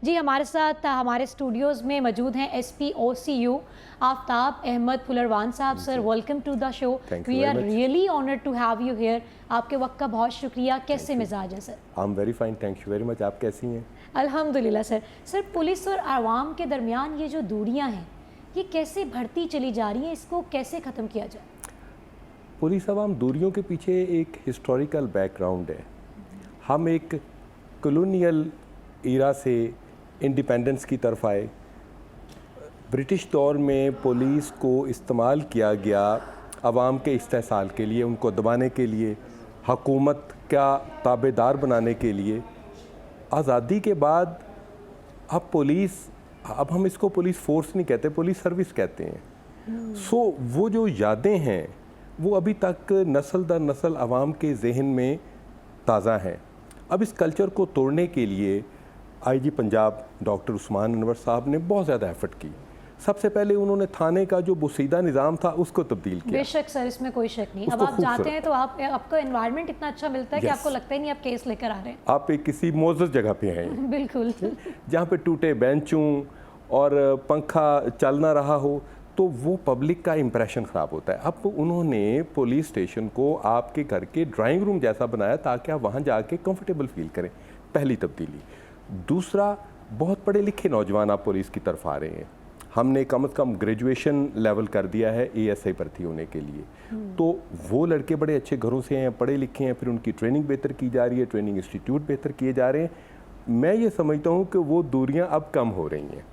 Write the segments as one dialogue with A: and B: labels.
A: जी हमारे साथ हमारे स्टूडियोज़ में मौजूद हैं SPOCU आफ्ताब अहमद फुलरवान साहब। Sir welcome to the show, we are really honoured to have you here. आपके वक्त का बहुत शुक्रिया। कैसे मिजाज है sir?
B: I am very fine, thank you very much. आप कैसी हैं?
A: अल्हम्दुलिल्लाह सर। सर पुलिस और आवाम के दरमियान ये जो दूरियां हैं ये कैसे बढ़ती चली जा रही हैं, इसको कैसे ख़त्म किया जाए?
B: पुलिस आवाम दूरियों के पीछे एक हिस्टोरिकल बैकग्राउंड है। हम एक कॉलोनियल ईरा से इंडिपेंडेंस की तरफ आए। ब्रिटिश दौर में पुलिस को इस्तेमाल किया गया आवाम के इस्तेहसाल के लिए, उनको दबाने के लिए, हुकूमत का ताबेदार बनाने के लिए। आज़ादी के बाद अब हम इसको पुलिस फोर्स नहीं कहते, पुलिस सर्विस कहते हैं। सो वो जो यादें हैं वो अभी तक नस्ल दर नस्ल आवाम के जहन में ताज़ा हैं। अब इस कल्चर को तोड़ने के लिए IG पंजाब डॉक्टर उस्मान अनवर साहब ने बहुत ज़्यादा एफर्ट की। सबसे पहले उन्होंने थाने का जो बोसीदा निज़ाम था उसको तब्दील किया।
A: बेशक सर, इसमें कोई शक नहीं। अब आप जाते हैं तो आपको एनवायरनमेंट इतना अच्छा मिलता है कि आपको लगता ही नहीं आप केस लेकर आ रहे हैं।
B: आप एक किसी मोज़ज़ जगह पे हैं
A: बिल्कुल,
B: जहाँ पे टूटे बेंचों और पंखा चल ना रहा हो तो वो पब्लिक का इंप्रेशन ख़राब होता है। अब उन्होंने पुलिस स्टेशन को आपके घर के ड्राइंग रूम जैसा बनाया ताकि आप वहाँ जाके कंफर्टेबल फील करें। पहली तब्दीली। दूसरा, बहुत पढ़े लिखे नौजवान आप पुलिस की तरफ आ रहे हैं। हमने कम से कम ग्रेजुएशन लेवल कर दिया है ASI भर्ती होने के लिए। तो वो लड़के बड़े अच्छे घरों से हैं, पढ़े लिखे हैं, फिर उनकी ट्रेनिंग बेहतर की जा रही है, ट्रेनिंग इंस्टीट्यूट बेहतर किए जा रहे हैं। मैं ये समझता हूँ कि वो दूरियाँ अब कम हो रही हैं।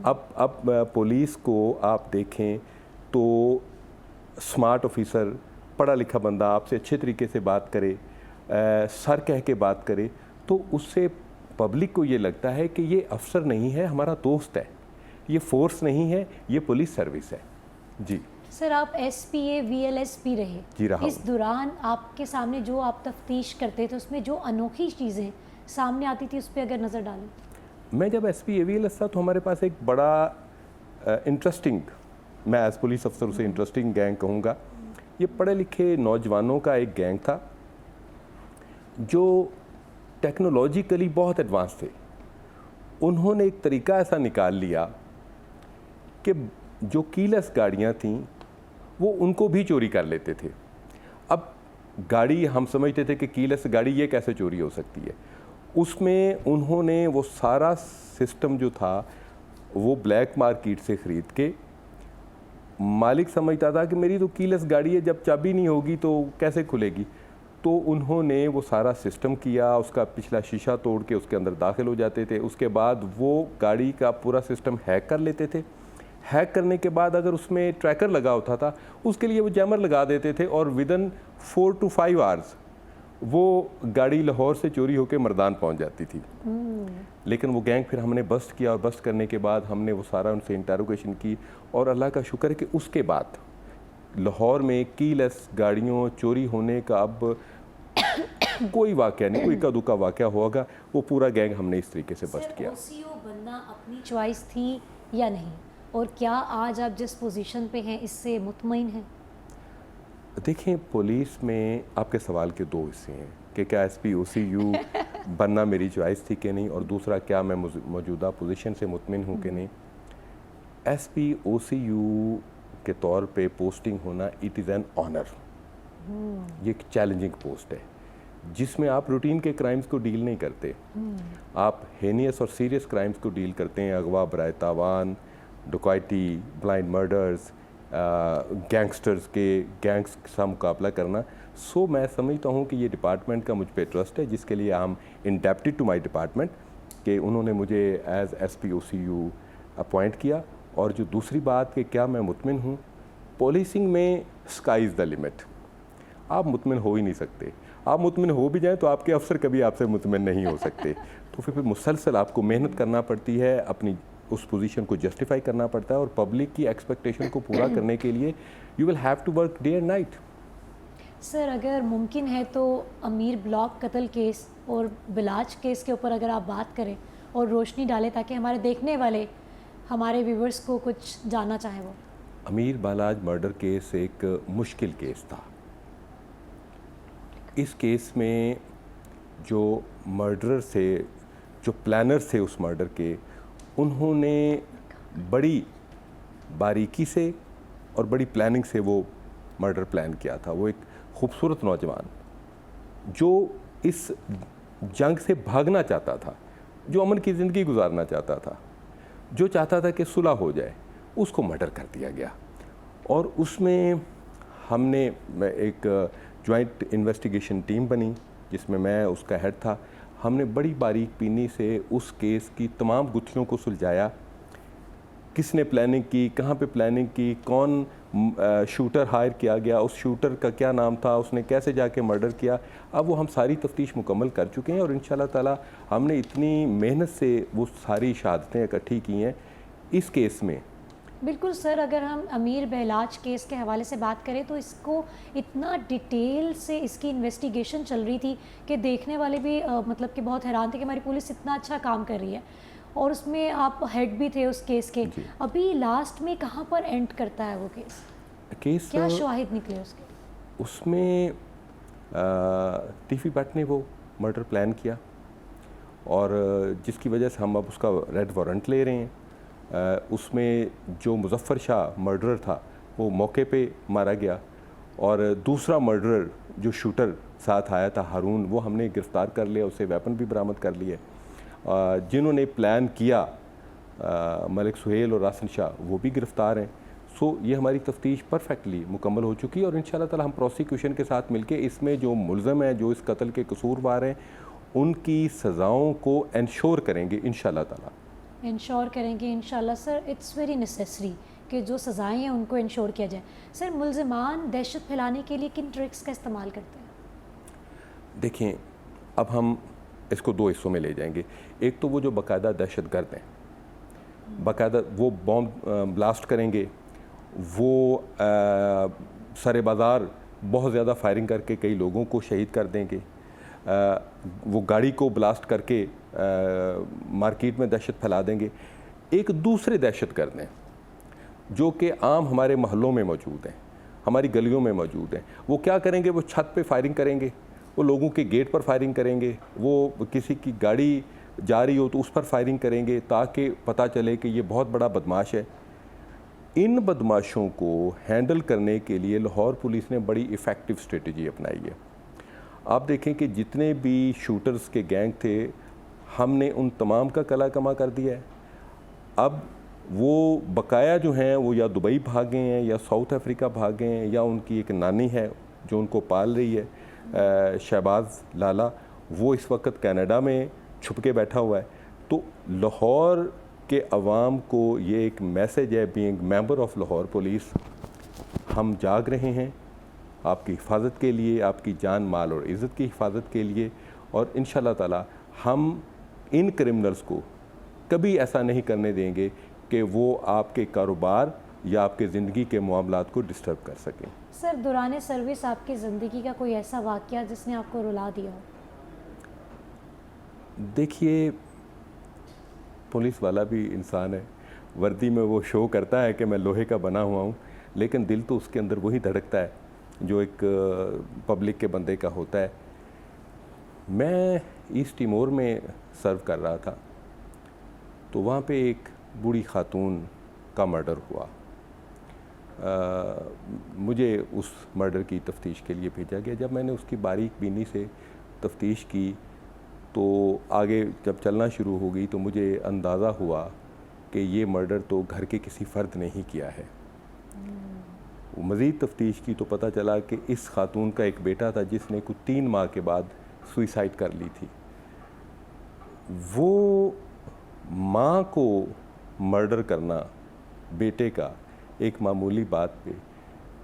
B: अब पुलिस को आप देखें तो स्मार्ट ऑफिसर, पढ़ा लिखा बंदा आपसे अच्छे तरीके से बात करे, सर कह के बात करे, तो उससे पब्लिक को ये लगता है कि ये अफसर नहीं है, हमारा दोस्त है, ये फोर्स नहीं है, ये पुलिस सर्विस है। जी
A: सर, आप SPA VLSP रहे।
B: जी रहा।
A: इस दौरान आपके सामने जो आप तफ्तीश करते थे उसमें जो अनोखी चीज़ें सामने आती थी उस पर अगर नज़र डालें।
B: मैं जब SPA VLS था तो हमारे पास एक बड़ा इंटरेस्टिंग, मैं एज पुलिस अफसर उसे इंटरेस्टिंग गैंग कहूँगा। ये पढ़े लिखे नौजवानों का एक गैंग था जो टेक्नोलॉजिकली बहुत एडवांस थे। उन्होंने एक तरीका ऐसा निकाल लिया कि जो कीलेस गाड़ियाँ थीं वो उनको भी चोरी कर लेते थे। अब गाड़ी हम समझते थे कि कीलेस गाड़ी ये कैसे चोरी हो सकती है। उसमें उन्होंने वो सारा सिस्टम जो था वो ब्लैक मार्केट से ख़रीद के, मालिक समझता था कि मेरी तो कीलेस गाड़ी है, जब चाबी नहीं होगी तो कैसे खुलेगी। तो उन्होंने वो सारा सिस्टम किया, उसका पिछला शीशा तोड़ के उसके अंदर दाखिल हो जाते थे। उसके बाद वो गाड़ी का पूरा सिस्टम हैक कर लेते थे। हैक करने के बाद अगर उसमें ट्रैकर लगा होता था उसके लिए वो जैमर लगा देते थे और विदिन 4 to 5 आवर्स वो गाड़ी लाहौर से चोरी होकर मर्दान पहुंच जाती थी। लेकिन वो गैंग फिर हमने बस्ट किया और बस्ट करने के बाद हमने वो सारा उनसे इंटरोगेशन की और अल्लाह का शुक्र है कि उसके बाद लाहौर में कीलेस गाड़ियों चोरी होने का अब कोई वाक़या नहीं, कोई इक्का दुक्का वाक़या होगा। वो पूरा गैंग हमने इस तरीके से बस्ट किया।
A: OCO बनना अपनी चॉइस थी या नहीं, और क्या आज आप जिस पोजीशन पे हैं इससे मुतमईन हैं?
B: देखें, पुलिस में आपके सवाल के दो हिस्से हैं कि क्या SPOCU बनना मेरी चॉइस थी कि नहीं, और दूसरा क्या मैं मौजूदा पोजीशन से मुतमिन हूँ कि नहीं। SPOCU के तौर पे पोस्टिंग होना इट इज़ एन ऑनर। ये एक चैलेंजिंग पोस्ट है जिसमें आप रूटीन के क्राइम्स को डील नहीं करते, आप हेनियस और सीरियस क्राइम्स को डील करते हैं। अगवा, बराए तावान, डकैती, ब्लाइंड मर्डर्स, गैंगस्टर्स के गैंग्स के साथ मुकाबला करना। सो मैं समझता हूँ कि ये डिपार्टमेंट का मुझ पे ट्रस्ट है, जिसके लिए I am indebted to my department कि उन्होंने मुझे एज SPOCU अपॉइंट किया। और जो दूसरी बात कि क्या मैं मुतमिन हूँ, पुलिसिंग में स्काई इज़ द लिमिट। आप मुतमिन हो ही नहीं सकते। आप मुतमिन हो भी जाएँ तो आपके अफसर कभी आपसे मुतमिन नहीं हो सकते। तो फिर मुसलसल आपको मेहनत करना पड़ती है, अपनी उस पोजीशन को जस्टिफाई करना पड़ता है, और पब्लिक की एक्सपेक्टेशन को पूरा करने के लिए you will have to work day and night.
A: Sir, अगर मुमकिन है तो अमीर ब्लॉक कत्ल केस और बिलाज केस के ऊपर अगर आप बात करें और रोशनी डालें ताकि हमारे देखने वाले, हमारे व्यूवर्स को कुछ जानना चाहें। वो
B: अमीर बालाज मर्डर केस एक मुश्किल केस था। इस केस में जो मर्डरर से जो प्लानर्स थे उस मर्डर के, उन्होंने बड़ी बारीकी से और बड़ी प्लानिंग से वो मर्डर प्लान किया था। वो एक खूबसूरत नौजवान जो इस जंग से भागना चाहता था, जो अमन की ज़िंदगी गुजारना चाहता था, जो चाहता था कि सुलह हो जाए, उसको मर्डर कर दिया गया। और उसमें हमने एक जॉइंट इन्वेस्टिगेशन टीम बनी जिसमें मैं उसका हेड था। हमने बड़ी बारीक बीनी से उस केस की तमाम गुत्थियों को सुलझाया। किसने प्लानिंग की, कहाँ पे प्लानिंग की, कौन शूटर हायर किया गया, उस शूटर का क्या नाम था, उसने कैसे जाके मर्डर किया। अब वो हम सारी तफ्तीश मुकम्मल कर चुके हैं और इंशाल्लाह ताला हमने इतनी मेहनत से वो सारी शहादतें इकट्ठी की हैं इस केस में।
A: बिल्कुल सर, अगर हम अमीर बहलाज केस के हवाले से बात करें तो इसको इतना डिटेल से इसकी इन्वेस्टिगेशन चल रही थी कि देखने वाले भी मतलब कि बहुत हैरान थे कि हमारी पुलिस इतना अच्छा काम कर रही है, और उसमें आप हेड भी थे उस केस के। अभी लास्ट में कहाँ पर एंड करता है वो केस? क्या शवाहिद निकले उसके?
B: उसमें टीफी भट्ट ने वो मर्डर प्लान किया और जिसकी वजह से हम अब उसका रेड वारंट ले रहे हैं। उसमें जो मुजफ्फर शाह मर्डरर था वो मौके पे मारा गया, और दूसरा मर्डरर जो शूटर साथ आया था हारून, वो हमने गिरफ़्तार कर लिया, उससे वेपन भी बरामद कर लिए। जिन्होंने प्लान किया मलिक सुहेल और रासन शाह, वो भी गिरफ़्तार हैं। सो ये हमारी तफ्तीश परफेक्टली मुकम्मल हो चुकी है और इंशाल्लाह ताला हम प्रोसिक्यूशन के साथ मिलके इसमें जो मुलज़म हैं, जो इस कत्ल के कसूरवार हैं, उनकी सज़ाओं को इंश्योर करेंगे इंशाल्लाह ताला।
A: इंश्योर करेंगे इंशाल्लाह सर। इट्स वेरी नेसेसरी कि जो सज़ाएं हैं उनको इंश्योर किया जाए। सर, मुलज़मान दहशत फैलाने के लिए किन ट्रिक्स का इस्तेमाल करते हैं?
B: देखें, अब हम इसको दो हिस्सों में ले जाएंगे। एक तो वो जो बाकायदा दहशत गर्द हैं, बाकायदा वो बॉम्ब ब्लास्ट करेंगे, वो सरे बाज़ार बहुत ज़्यादा फायरिंग करके कई लोगों को शहीद कर देंगे, वो गाड़ी को ब्लास्ट करके मार्केट में दहशत फैला देंगे। एक दूसरे दहशत गर्द हैं जो कि आम हमारे महलों में मौजूद हैं, हमारी गलियों में मौजूद हैं। वो क्या करेंगे? वो छत पे फायरिंग करेंगे, वो लोगों के गेट पर फायरिंग करेंगे, वो किसी की गाड़ी जा रही हो तो उस पर फायरिंग करेंगे ताकि पता चले कि ये बहुत बड़ा बदमाश है। इन बदमाशों को हैंडल करने के लिए लाहौर पुलिस ने बड़ी इफ़ेक्टिव स्ट्रेटजी अपनाई है। आप देखें कि जितने भी शूटर्स के गैंग थे, हमने उन तमाम का कला कमा कर दिया है। अब वो बकाया जो हैं वो या दुबई भागे हैं या साउथ अफ्रीका भागे हैं, या उनकी एक नानी है जो उनको पाल रही है, शहबाज लाला, वो इस वक्त कनाडा में छुप के बैठा हुआ है। तो लाहौर के अवाम को ये एक मैसेज है, being member of Lahore police, हम जाग रहे हैं आपकी हिफाजत के लिए, आपकी जान माल और इज़्ज़त की हिफाजत के लिए, और इंशाल्लाह ताला हम इन क्रिमिनल्स को कभी ऐसा नहीं करने देंगे कि वो आपके कारोबार या आपके ज़िंदगी के मामलात को डिस्टर्ब कर सकें।
A: सर, दौरान सर्विस आपकी ज़िंदगी का कोई ऐसा वाक़या जिसने आपको रुला दिया हो?
B: देखिए, पुलिस वाला भी इंसान है, वर्दी में वो शो करता है कि मैं लोहे का बना हुआ हूँ, लेकिन दिल तो उसके अंदर वही धड़कता है जो एक पब्लिक के बंदे का होता है। मैं ईस्ट तिमोर में सर्व कर रहा था, तो वहाँ पे एक बूढ़ी खातून का मर्डर हुआ। मुझे उस मर्डर की तफ्तीश के लिए भेजा गया। जब मैंने उसकी बारीक बीनी से तफ्तीश की तो आगे जब चलना शुरू हो गई तो मुझे अंदाज़ा हुआ कि ये मर्डर तो घर के किसी फ़र्द ने ही किया है। मज़ीद तफ्तीश की तो पता चला कि इस खातून का एक बेटा था जिसने कुछ 3 माह के बाद सुइसाइड कर ली थी। वो माँ को मर्डर करना बेटे का एक मामूली बात पे,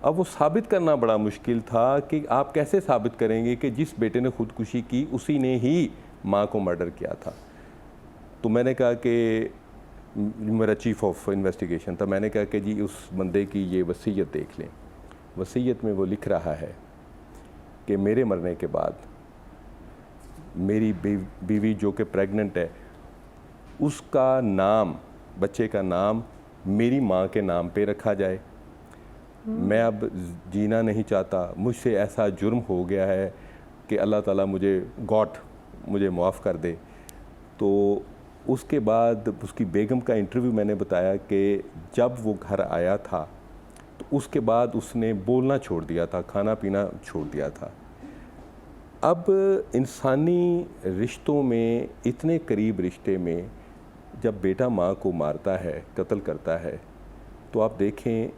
B: अब वो साबित करना बड़ा मुश्किल था कि आप कैसे साबित करेंगे कि जिस बेटे ने ख़ुदकुशी की उसी ने ही माँ को मर्डर किया था। तो मैंने कहा कि मेरा चीफ ऑफ इन्वेस्टिगेशन था, मैंने कहा कि जी उस बंदे की ये वसीयत देख लें। वसीयत में वो लिख रहा है कि मेरे मरने के बाद मेरी बीवी जो कि प्रेग्नेंट है, उसका नाम, बच्चे का नाम मेरी माँ के नाम पे रखा जाए। मैं अब जीना नहीं चाहता, मुझसे ऐसा जुर्म हो गया है कि अल्लाह ताला मुझे माफ़ कर दे। तो उसके बाद उसकी बेगम का इंटरव्यू मैंने बताया कि जब वो घर आया था तो उसके बाद उसने बोलना छोड़ दिया था, खाना पीना छोड़ दिया था। अब इंसानी रिश्तों में, इतने करीब रिश्ते में जब बेटा माँ को मारता है, कत्ल करता है, तो आप देखें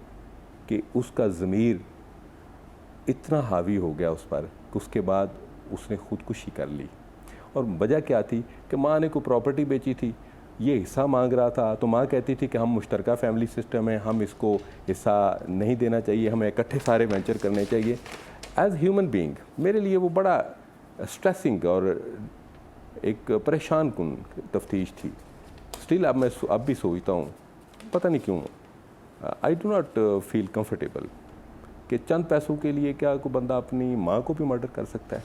B: कि उसका ज़मीर इतना हावी हो गया उस पर कि उसके बाद उसने ख़ुदकुशी कर ली। और वजह क्या थी कि माँ ने कोई प्रॉपर्टी बेची थी, ये हिस्सा मांग रहा था, तो माँ कहती थी कि हम मुश्तरका फैमिली सिस्टम है, हम इसको हिस्सा नहीं देना चाहिए, हमें इकट्ठे सारे वेंचर करने चाहिए। एज़ ह्यूमन बीइंग मेरे लिए वो बड़ा स्ट्रेसिंग और एक परेशान कुन तफ्तीश थी। स्टिल अब मैं अब भी सोचता हूँ, पता नहीं क्यों, I do not feel comfortable कि चंद पैसों के लिए क्या कोई बंदा अपनी माँ को भी मर्डर कर सकता है।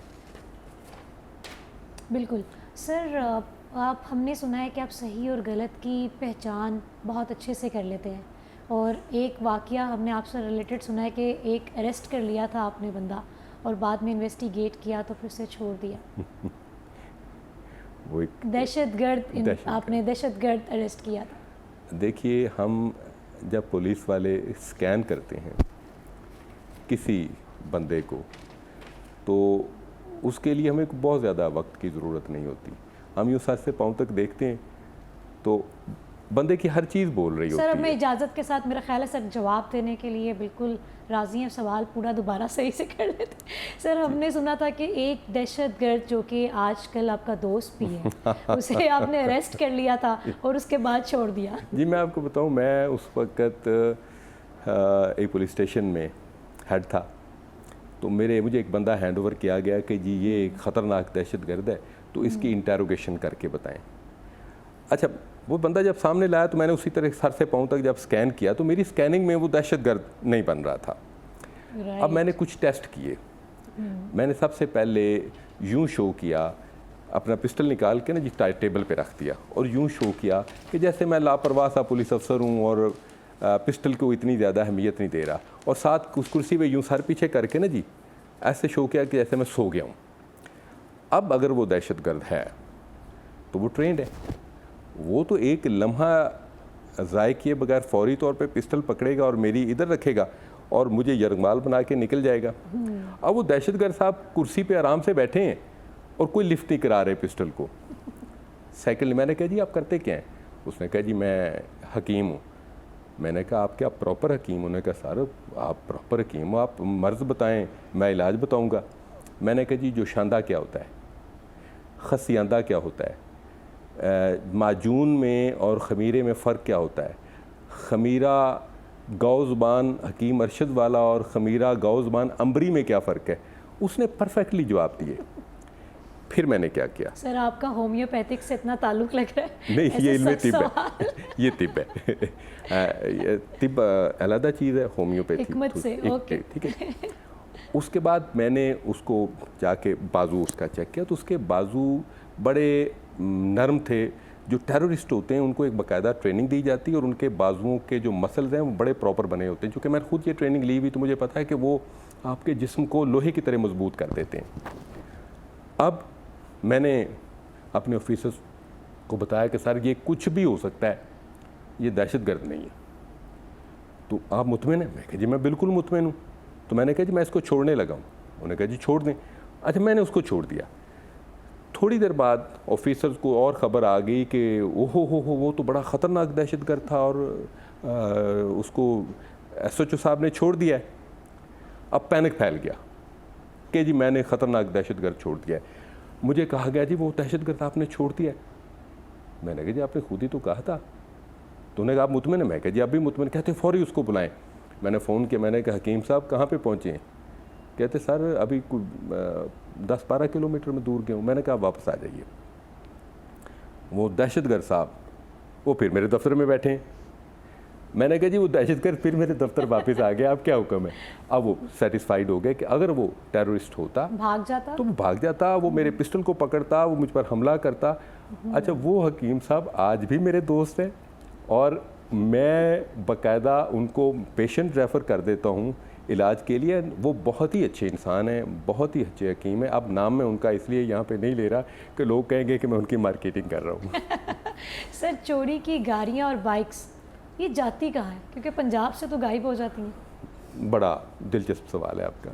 A: बिल्कुल सर, आप हमने सुना है कि आप सही और गलत की पहचान बहुत अच्छे से कर लेते हैं, और एक वाकया हमने आपसे रिलेटेड सुना है कि एक अरेस्ट कर लिया था आपने बंदा, और बाद में इन्वेस्टिगेट किया तो फिर से छोड़ दिया।
B: वो एक
A: दहशतगर्द आपने दहशतगर्द अरेस्ट किया था।
B: देखिए, हम जब पुलिस वाले स्कैन करते हैं किसी बंदे को, तो उसके लिए हमें बहुत ज़्यादा वक्त की ज़रूरत नहीं होती। हम यूँ सर से पाँव तक देखते हैं तो बंदे की हर चीज़ बोल रही होती है।
A: सर, अब मैं इजाज़त के साथ, मेरा ख्याल है सर जवाब देने के लिए बिल्कुल राज़ी हैं, सवाल पूरा दोबारा सही से कर लेते। सर, हमने सुना था कि एक दहशतगर्द जो कि आजकल आपका दोस्त भी है उसे आपने अरेस्ट कर लिया था और उसके बाद छोड़ दिया।
B: जी, मैं आपको बताऊं, मैं उस वक़्त एक पुलिस स्टेशन में हेड था, तो मुझे एक बंदा हैंड ओवर किया गया कि जी ये एक ख़तरनाक दहशतगर्द है, तो इसकी इंटेरोगेशन करके बताएं। अच्छा, वो बंदा जब सामने लाया तो मैंने उसी तरह सर से पाँव तक जब स्कैन किया तो मेरी स्कैनिंग में वो दहशतगर्द नहीं बन रहा था। अब मैंने कुछ टेस्ट किए। मैंने सबसे पहले यूं शो किया, अपना पिस्टल निकाल के ना जी टेबल पे रख दिया और यूं शो किया कि जैसे मैं लापरवाह सा पुलिस अफसर हूँ और पिस्टल को इतनी ज़्यादा अहमियत नहीं दे रहा, और साथ उस कुर्सी पे यूं सर पीछे करके ना जी ऐसे शो किया कि जैसे मैं सो गया हूँ। अब अगर वो दहशतगर्द है तो वो ट्रेंड है, वो तो एक लम्हा ज़ाय किए बगैर फौरी तौर पे पिस्टल पकड़ेगा और मेरी इधर रखेगा और मुझे यरगमाल बना के निकल जाएगा। अब वो दहशतगर्द साहब कुर्सी पे आराम से बैठे हैं और कोई लिफ्ट नहीं करा रहे पिस्टल को। सेकंड मैंने कहा जी आप करते क्या हैं? उसने कहा जी मैं हकीम हूँ। मैंने कहा आप क्या प्रॉपर हकीम? उन्होंने कहा सर आप प्रॉपर हकीम हो, आप मर्ज़ बताएं मैं इलाज बताऊँगा। मैंने कहा जी जोशांदा क्या होता है, खसियांदा क्या होता है, माजून में और ख़मीरे में फ़र्क क्या होता है, ख़मीरा गौ-ज़ुबान हकीम अरशद वाला और ख़मीरा गौ-ज़ुबान अंबरी में क्या फ़र्क है? उसने परफेक्टली जवाब दिए। फिर मैंने क्या किया?
A: सर, आपका होम्योपैथिक से इतना ताल्लुक़ लग रहा है।
B: नहीं, ये इल्म तिब है। ये तिब है। तिब अलग चीज़ है, होम्योपैथी
A: हिकमत से। ओके,
B: ठीक है। उसके बाद मैंने उसको जाके बाजू उसका चेक किया तो उसके बाजू बड़े नरम थे। जो टेररिस्ट होते हैं उनको एक बाकायदा ट्रेनिंग दी जाती है और उनके बाजुओं के जो मसल्स हैं वो बड़े प्रॉपर बने होते हैं। चूँकि मैंने खुद ये ट्रेनिंग ली हुई तो मुझे पता है कि वो आपके जिस्म को लोहे की तरह मजबूत कर देते हैं। अब मैंने अपने ऑफिसर्स को बताया कि सर ये कुछ भी हो सकता है, ये दहशतगर्द नहीं है, तो आप मुतमिन हैं? मैं कहा जी मैं बिल्कुल मुतमिन हूँ। तो मैंने कहा जी मैं इसको छोड़ने लगा हूँ। उन्होंने कहा जी छोड़ दें। अच्छा, मैंने उसको छोड़ दिया। थोड़ी देर बाद ऑफिसर्स को और ख़बर आ गई कि ओहो हो वो तो बड़ा ख़तरनाक दहशतगर्द था और उसको SHO साहब ने छोड़ दिया है। अब पैनिक फैल गया कि जी मैंने ख़तरनाक दहशतगर्द छोड़ दिया है। मुझे कहा गया जी वो दहशतगर्द आपने छोड़ दिया है। मैंने कहा जी आपने खुद ही तो कहा था। तो उन्होंने कहा आप मुतमिन है? मैं कहा जी आप भी मुतमिन। कहते फ़ौरी उसको बुलाएं। मैंने फ़ोन किया, मैंने कहा हकीम साहब कहाँ पे पहुँचे हैं? कहते सर अभी 10-12 किलोमीटर में दूर गए हूँ। मैंने कहा वापस आ जाइए। वो दहशतगर्द साहब वो फिर मेरे दफ्तर में बैठे हैं। मैंने कहा जी वो दहशतगर्द फिर मेरे दफ्तर वापस आ गया, अब क्या हुक्म है? अब वो सेटिस्फाइड हो गए कि अगर वो टेररिस्ट होता
A: भाग जाता
B: तो वो भाग जाता, वो मेरे पिस्टल को पकड़ता, वो मुझ पर हमला करता। अच्छा, वो हकीम साहब आज भी मेरे दोस्त हैं और मैं बाकायदा उनको पेशेंट रेफ़र कर देता हूँ इलाज के लिए। वो बहुत ही अच्छे इंसान हैं, बहुत ही अच्छे हकीम हैं। अब नाम मैं उनका इसलिए यहाँ पे नहीं ले रहा कि लोग कहेंगे कि मैं उनकी मार्केटिंग कर रहा हूँ।
A: सर चोरी की गाड़ियाँ और बाइक्स ये जाती कहाँ है, क्योंकि पंजाब से तो गायब हो जाती हैं?
B: बड़ा दिलचस्प सवाल है आपका,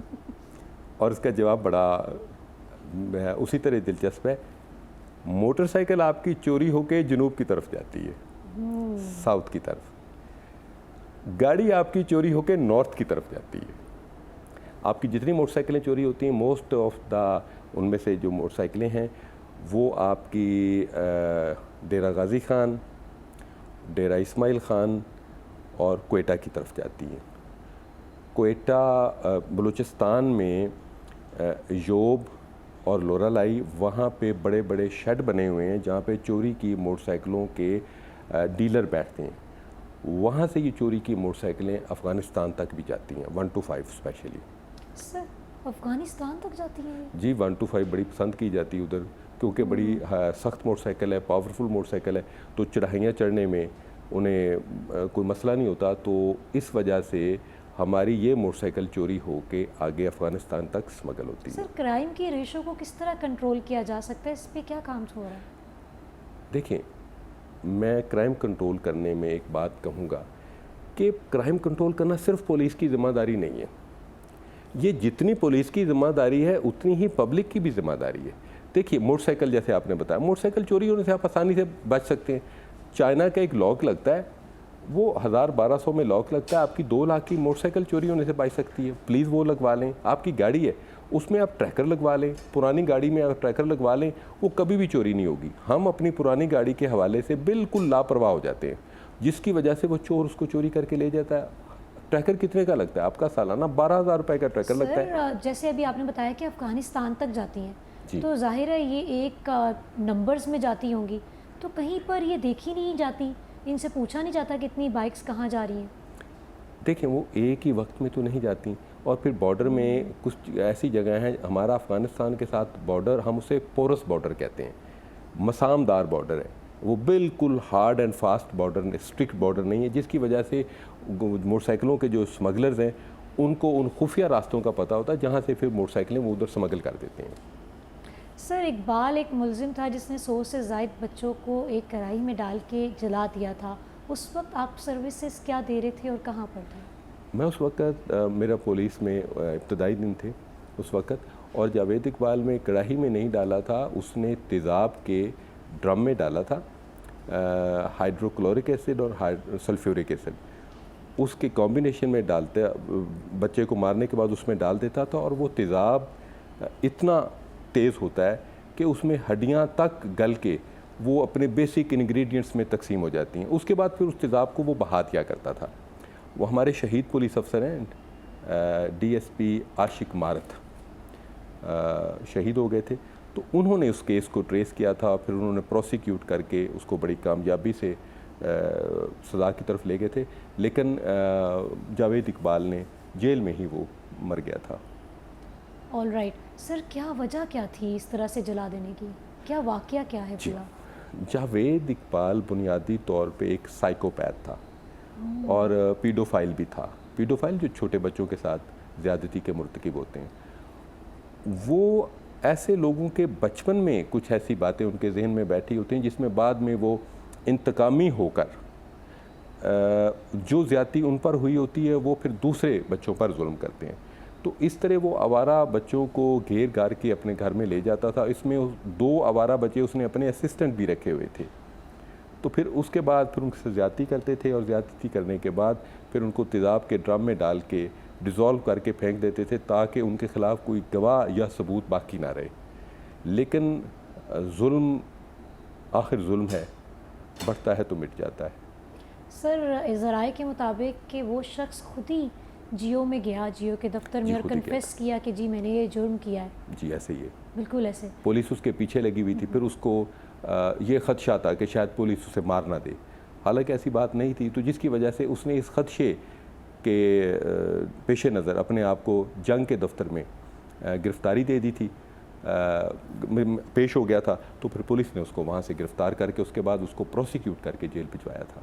B: और इसका जवाब बड़ा उसी तरह दिलचस्प है। मोटरसाइकिल आपकी चोरी होके जनूब की तरफ जाती है, साउथ की तरफ। गाड़ी आपकी चोरी होके नॉर्थ की तरफ जाती है। आपकी जितनी मोटरसाइकिलें चोरी होती हैं, मोस्ट ऑफ द उनमें से जो मोटरसाइकिलें हैं वो आपकी डेरा गाजी खान, डेरा इस्माइल खान और कोयटा की तरफ जाती हैं। कोयटा बलूचिस्तान में योब और लोरालाई, वहाँ पे बड़े बड़े शेड बने हुए हैं जहाँ पे चोरी की मोटरसाइकिलों के डीलर बैठते हैं। वहाँ से ये चोरी की मोटरसाइकिलें अफ़गानिस्तान तक भी जाती हैं, 1 to 5 स्पेशली।
A: सर अफ़गानिस्तान तक जाती है
B: जी, 1 to 5 बड़ी पसंद की जाती है उधर, क्योंकि बड़ी सख्त मोटरसाइकिल है, पावरफुल मोटरसाइकिल है, तो चढ़ाइयाँ चढ़ने में उन्हें कोई मसला नहीं होता। तो इस वजह से हमारी ये मोटरसाइकिल चोरी हो के आगे अफ़गानिस्तान तक स्मगल होती है।
A: सर क्राइम की रेशो को किस तरह कंट्रोल किया जा सकता है, इस पर क्या काम हो रहा है?
B: देखिए, मैं क्राइम कंट्रोल करने में एक बात कहूँगा कि क्राइम कंट्रोल करना सिर्फ पुलिस की ज़िम्मेदारी नहीं है। ये जितनी पुलिस की ज़िम्मेदारी है उतनी ही पब्लिक की भी ज़िम्मेदारी है। देखिए, मोटरसाइकिल जैसे आपने बताया, मोटरसाइकिल चोरी होने से आप आसानी से बच सकते हैं। चाइना का एक लॉक लगता है, वो 1000-1200 में लॉक लगता है, आपकी 2 लाख की मोटरसाइकिल चोरी होने से बच सकती है। प्लीज़ वो लगवा लें। आपकी गाड़ी है उसमें आप ट्रैकर लगवा लें, पुरानी गाड़ी में आप ट्रैकर लगवा लें, वो कभी भी चोरी नहीं होगी। हम अपनी पुरानी गाड़ी के हवाले से बिल्कुल लापरवाह हो जाते हैं, जिसकी वजह से वो चोर उसको चोरी करके ले जाता है। ट्रैकर कितने का लगता है आपका? सालाना 12,000 रुपये का ट्रैकर लगता है।
A: जैसे अभी आपने बताया कि अफ़गानिस्तान तक जाती हैं,
B: जी।
A: तो जाहिर है ये एक नंबर्स में जाती होंगी, तो कहीं पर ये देखी नहीं जाती, इनसे पूछा नहीं जाता कि इतनी बाइक्स कहाँ जा रही हैं?
B: देखिए, वो एक ही वक्त में तो नहीं जाती, और फिर बॉर्डर में कुछ ऐसी जगह हैं, हमारा अफ़गानिस्तान के साथ बॉर्डर, हम उसे पोरस बॉर्डर कहते हैं, मसामदार बॉर्डर है। वो बिल्कुल hard and fast border, strict border नहीं है, जिसकी वजह से मोटरसाइकिलों के जो स्मगलर्स हैं उनको उन खुफिया रास्तों का पता होता है जहाँ से फिर मोटरसाइकिलें वो उधर स्मगल कर देते हैं।
A: सर इकबाल एक मुलजिम था जिसने 100 से ज़ायद बच्चों को एक कढ़ाई में डाल के जला दिया था। उस वक्त आप सर्विसेज क्या दे रहे थे और कहाँ पर थे?
B: मैं उस वक्त मेरा पुलिस में इब्तदाई दिन थे उस वक्त, और जावेद इकबाल में कढ़ाई में नहीं डाला था, उसने तेज़ाब के ड्रम में डाला था, हाइड्रोक्लोरिक एसिड और सल्फ्यूरिक एसिड, उसके कॉम्बिनेशन में डालते, बच्चे को मारने के बाद उसमें डाल देता था, और वो तेज़ाब इतना तेज़ होता है कि उसमें हड्डियाँ तक गल के वो अपने बेसिक इंग्रेडिएंट्स में तकसीम हो जाती हैं। उसके बाद फिर उस तेज़ाब को वो बहा दिया करता था। वो हमारे शहीद पुलिस अफसर हैं, DSP आशिक मारत, शहीद हो गए थे, तो उन्होंने उस केस को ट्रेस किया था, फिर उन्होंने प्रोसिक्यूट करके उसको बड़ी कामयाबी से सज़ा की तरफ ले गए थे, लेकिन जावेद इकबाल ने जेल में ही वो मर गया था।
A: ऑल राइट सर, क्या वजह क्या थी इस तरह से जला देने की, क्या वाकया क्या है पूरा?
B: जावेद इकबाल बुनियादी तौर पे एक साइकोपैथ था और पीडोफाइल भी था। पीडोफाइल जो छोटे बच्चों के साथ ज़्यादती के मुर्तकिब होते हैं, वो ऐसे लोगों के बचपन में कुछ ऐसी बातें उनके जहन में बैठी होती हैं जिसमें बाद में वो इंतकामी होकर जो ज़्यादती उन पर हुई होती है वो फिर दूसरे बच्चों पर जुल्म करते हैं। तो इस तरह वो आवारा बच्चों को घेर घार के अपने घर में ले जाता था। इसमें 2 आवारा बच्चे उसने अपने असिस्टेंट भी रखे हुए थे। तो फिर उसके बाद फिर उनसे ज़्यादती करते थे, और ज़्यादती करने के बाद फिर उनको तेज़ाब के ड्रम में डाल के डिज़ोल्व करके फेंक देते थे ताकि उनके ख़िलाफ़ कोई गवाह या सबूत बाकी ना रहे। लेकिन जुल्म आखिर जुल्म है, बढ़ता है तो मिट जाता है।
A: सर ज़राए के मुताबिक कि वो शख्स खुद ही जियो में गया, जियो के दफ्तर में, और कन्फेस किया कि जी मैंने ये जुर्म किया है।
B: जी ऐसे ही है,
A: बिल्कुल ऐसे।
B: पुलिस उसके पीछे लगी हुई थी, फिर उसको ये ख़दशा था कि शायद पुलिस उसे मार ना दे, हालांकि ऐसी बात नहीं थी। तो जिसकी वजह से उसने इस ख़दशे के पेश नज़र अपने आप को जंग के दफ्तर में गिरफ़्तारी दे दी थी, पेश हो गया था। तो फिर पुलिस ने उसको वहाँ से गिरफ़्तार करके उसके बाद उसको प्रोसिक्यूट करके जेल भिजवाया था।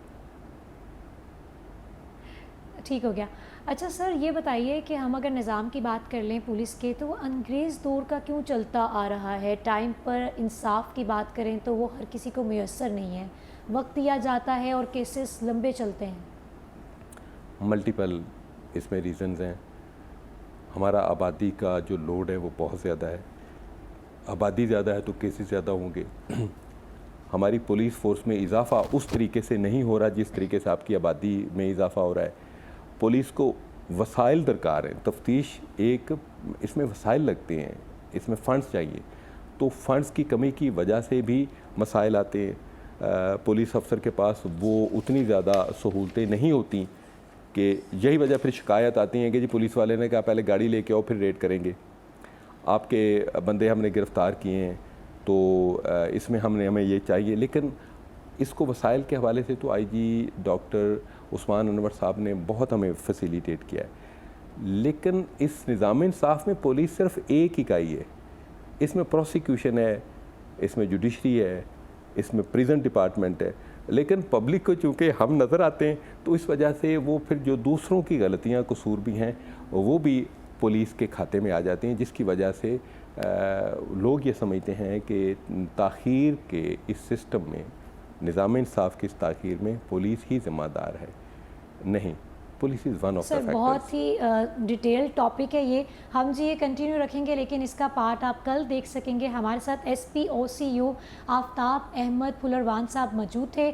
A: ठीक हो गया। अच्छा सर, ये बताइए कि हम अगर निज़ाम की बात कर लें पुलिस के, तो वो अंग्रेज़ दौर का क्यों चलता आ रहा है? टाइम पर इंसाफ की बात करें तो वो हर किसी को मुयस्सर नहीं है, वक्त दिया जाता है और केसेस लंबे चलते हैं।
B: मल्टीपल इसमें रीज़न्स हैं। हमारा आबादी का जो लोड है वो बहुत ज़्यादा है, आबादी ज़्यादा है तो केसेस ज़्यादा होंगे। हमारी पुलिस फोर्स में इजाफ़ा उस तरीके से नहीं हो रहा जिस तरीके से आपकी आबादी में इजाफ़ा हो रहा है। पुलिस को वसाइल दरकार हैं, तफ्तीश एक इसमें वसाइल लगते हैं, इसमें फ़ंड्स चाहिए, तो फ़ंड्स की कमी की वजह से भी मसाइल आते हैं। पुलिस अफसर के पास वो उतनी ज़्यादा सहूलतें नहीं होती कि यही वजह फिर शिकायत आती हैं कि जी पुलिस वाले ने कहा पहले गाड़ी लेके आओ फिर रेड करेंगे, आपके बंदे हमने गिरफ़्तार किए हैं तो इसमें हमें ये चाहिए। लेकिन इसको वसाइल के हवाले से तो आईजी डॉक्टर उस्मान अनवर साहब ने बहुत हमें फैसिलिटेट किया है। लेकिन इस निज़ाम इंसाफ में पुलिस सिर्फ एक इकाई है, इसमें प्रोसिक्यूशन है, इसमें जुडिशरी है, इसमें प्रिजन डिपार्टमेंट है। लेकिन पब्लिक को चूँकि हम नज़र आते हैं तो इस वजह से वो फिर जो दूसरों की गलतियाँ कसूर भी हैं वो भी पुलिस के खाते में आ जाती हैं, जिसकी वजह से लोग ये समझते हैं कि ताख़ीर के इस सिस्टम में, निज़ाम इंसाफ की इस ताख़ीर में पुलिस ही ज़िम्मेदार है। नहीं, police is one of the
A: sir
B: factors.
A: बहुत ही डिटेल टॉपिक है ये, हम जी ये कंटिन्यू रखेंगे, लेकिन इसका पार्ट आप कल देख सकेंगे। हमारे साथ SPOCU आफ्ताब अहमद फुलरवान साहब मौजूद थे।